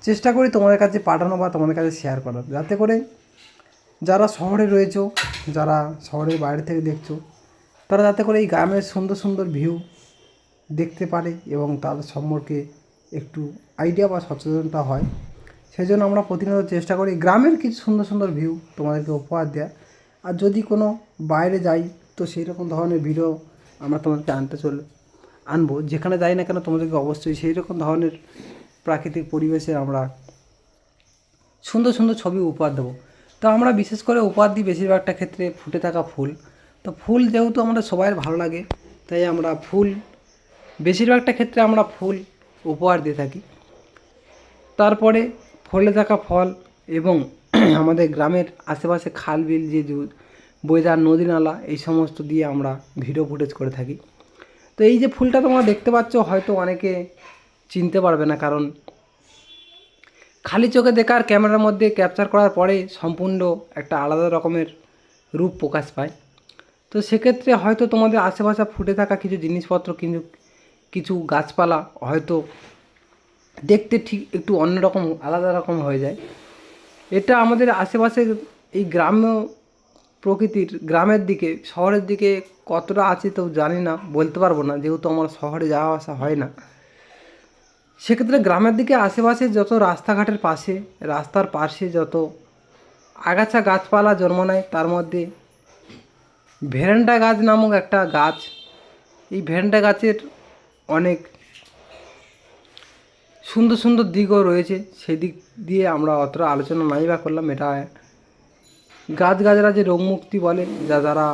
E: চেষ্টা করি তোমাদের কাছে পাঠানো বা তোমাদের কাছে শেয়ার করার, যাতে করে যারা শহরে রয়েছো, যারা শহরের বাইরে থেকে দেখছো, তারা যাতে করে এই গ্রামের সুন্দর সুন্দর ভিউ দেখতে পারে এবং তাদের সম্পর্কে একটু আইডিয়া বা সচেতনতা হয়। সেই জন্য আমরা প্রতিনিয়ত চেষ্টা করি গ্রামের কিছু সুন্দর সুন্দর ভিউ তোমাদেরকে উপহার দেওয়া। আর যদি কোনো বাইরে যাই, তো সেই রকম ধরনের ভিডিও আমরা তোমাদেরকে আনবো, যেখানে যাই না কেন তোমাদেরকে অবশ্যই সেই রকম ধরনের প্রাকৃতিক পরিবেশে আমরা সুন্দর সুন্দর ছবি উপহার দেবো। তো আমরা বিশেষ করে উপহার দিই বেশিরভাগটা ক্ষেত্রে ফুটে থাকা ফুল। তো ফুল যেহেতু আমরা সবাই ভালো লাগে, তাই আমরা ফুল বেশিরভাগটা ক্ষেত্রে আমরা ফুল উপহার দিয়ে থাকি। তারপরে ফলে থাকা ফল এবং আমাদের গ্রামের আশেপাশে খাল বিল যে বয়ে যাওয়া নদী নালা, এই সমস্ত দিয়ে আমরা ভিডিও ফুটেজ করে থাকি। তো এই যে ফুলটা তোমরা দেখতে পাচ্ছ, হয়তো অনেকে চিনতে পারবে না, কারণ খালি চোখে দেখার ক্যামেরার মধ্যে ক্যাপচার করার পরে সম্পূর্ণ একটা আলাদা রকমের রূপ প্রকাশ পায়। তো সেক্ষেত্রে হয়তো তোমাদের আশেপাশে ফুটে থাকা কিছু জিনিসপত্র, কিন্তু কিছু গাছপালা হয়তো দেখতে ঠিক একটু অন্যরকম আলাদা রকম হয়ে যায়। এটা আমাদের আশেপাশে এই গ্রাম্য প্রকৃতির, গ্রামের দিকে, শহরের দিকে কতটা আছে তো জানি না, বলতে পারবো না, যেহেতু আমার শহরে যাওয়া আসা হয় না। সেক্ষেত্রে গ্রামের দিকে আশেপাশে যত রাস্তাঘাটের পাশে, রাস্তার পাশে যত আগাছা গাছপালা জন্ম নেয়, তার মধ্যে ভেরেন্ডা গাছ নামক একটা গাছ, এই ভেরেন্ডা গাছের অনেক সুন্দর সুন্দর দিকও রয়েছে। সেই দিক দিয়ে আমরা অতটা আলোচনা নাই বা করলাম। এটা গাছগাছরা যে রোগমুক্তি বলে, যারা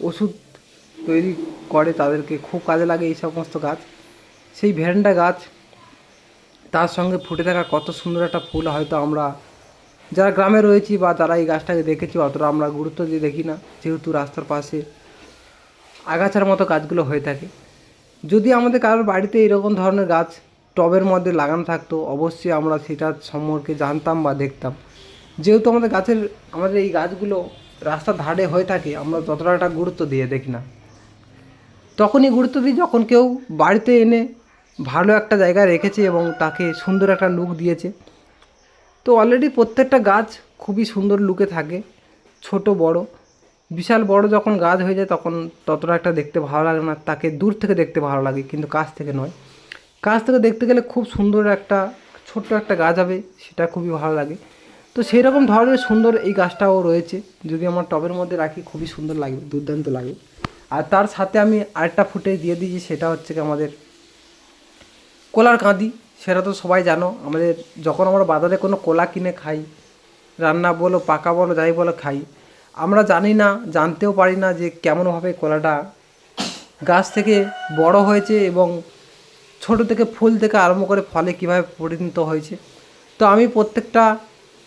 E: ওষুধ তৈরি করে তাদেরকে খুব কাজে লাগে এই সমস্ত গাছ। সেই ভেরেন্ডা গাছ, তার সঙ্গে ফুটে থাকা কত সুন্দর একটা ফুল, হয়তো আমরা যারা গ্রামে রয়েছি বা যারা এই গাছটাকে দেখেছি অতটা আমরা গুরুত্ব দিয়ে দেখি না, যেহেতু রাস্তার পাশে আগাছার মতো গাছগুলো হয়ে থাকে। যদি আমাদের কারোর বাড়িতে এরকম ধরনের গাছ টবের মধ্যে লাগানো থাকতো, অবশ্যই আমরা সেটার সম্পর্কে জানতাম বা দেখতাম। যেহেতু আমাদের এই গাছগুলো রাস্তার ধারে হয়ে থাকে, আমরা ততটা একটা গুরুত্ব দিয়ে দেখি না। তখনই গুরুত্ব দিই যখন কেউ বাড়িতে এনে ভালো একটা জায়গায় রেখেছে এবং তাকে সুন্দর একটা লুক দিয়েছে। তো অলরেডি প্রত্যেকটা গাছ খুবই সুন্দর লুকে থাকে, ছোট বড়। বিশাল বড় যখন গাছ হয়ে যায় তখন ততটা একটা দেখতে ভালো লাগে না, তাকে দূর থেকে দেখতে ভালো লাগে, কিন্তু কাছ থেকে নয়। কাছ থেকে দেখতে গেলে খুব সুন্দর একটা ছোট্ট একটা গাছ হবে, সেটা খুবই ভালো লাগে। তো সেই রকম ধরনের সুন্দর এই গাছটাও রয়েছে, যদি আমার টবের মধ্যে রাখি খুবই সুন্দর লাগবে, দুর্দান্ত লাগে। আর তার সাথে আমি আরেকটা ফুটেজ দিয়ে দিয়েছি, সেটা হচ্ছে কি আমাদের কলার কাঁদি। সেটা তো সবাই জানো, আমাদের যখন আমরা বাজারে কোনো কলা কিনে খাই, রান্না বলো পাকা বলো যাই বলো খাই, আমরা জানি না, জানতেও পারি না যে কেমনভাবে কলাটা গাছ থেকে বড় হয়েছে এবং ছোট থেকে ফুল থেকে আরম্ভ করে ফলে কীভাবে পরিণত হয়েছে। তো আমি প্রত্যেকটা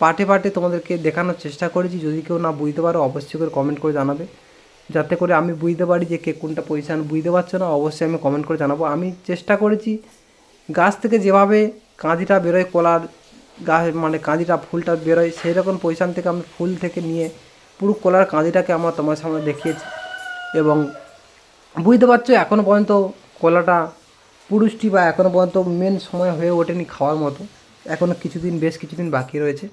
E: পার্টে পার্টে তোমাদেরকে দেখানোর চেষ্টা করেছি। যদি কেউ না বুঝতে পারো অবশ্যই করে কমেন্ট করে জানাবে, যাতে করে আমি বুঝতে পারি যে কে কোনটা পজিশান বুঝতে পারছো না, অবশ্যই আমি কমেন্ট করে জানাবো। আমি চেষ্টা করেছি গাছ থেকে যেভাবে কাঁদিটা বেরোয়, কলার গাছ মানে কাঁদিটা ফুলটা বেরোয়, সেই রকম পজিশান থেকে আমি ফুল থেকে নিয়ে পুরো কলার কাঁদিটাকে আমরা তোমার সামনে দেখিয়েছি। এবং বুঝতে পারছো এখনও পর্যন্ত কলাটা পুরুষটি বা এখনও পর্যন্ত মেন সময় হয়ে ওঠেনি খাওয়ার মতো, এখনও বেশ কিছুদিন বাকি রয়েছে।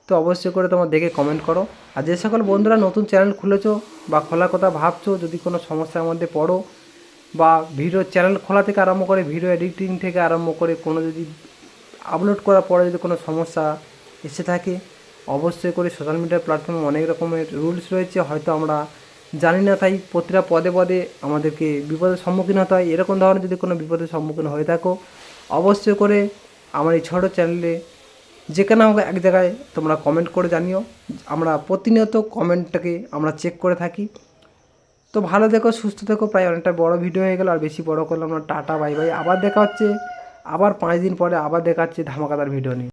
E: তো অবশ্যই করে তোমরা দেখে কমেন্ট করো। আর যে সকল বন্ধুরা নতুন চ্যানেল খুলেছো বা খোলার কথা ভাবছো, যদি কোনো সমস্যার মধ্যে পড়ো বা ভিডিও চ্যানেল খোলা থেকে আরম্ভ করে ভিডিও এডিটিং থেকে আরম্ভ করে কোনো যদি আপলোড করার পরে যদি কোনো সমস্যা এসে থাকে, অবশ্যই করে সোশ্যাল মিডিয়া প্ল্যাটফর্মে অনেক রকমের রুলস রয়েছে, হয়তো আমরা জানি না, তাই প্রতিটা পদে পদে আমাদেরকে বিপদের সম্মুখীন হতে হয়। এরকম ধরনের যদি কোনো বিপদের সম্মুখীন হয়ে থাকো, অবশ্যই করে আমার এই ছোটো চ্যানেলে যেখানে হোক এক জায়গায় তোমরা কমেন্ট করে জানিও। আমরা প্রতিনিয়ত কমেন্টটাকে আমরা চেক করে থাকি। তো ভালো থেকো, সুস্থ থেকো। প্রায় অনেকটা বড় ভিডিও হয়ে গেল, আর বেশি বড় করলাম না। Tata bye bye. আবার দেখা হচ্ছে, আবার 5 দিন পরে আবার দেখা হচ্ছে ধামাকাদার ভিডিও নিয়ে।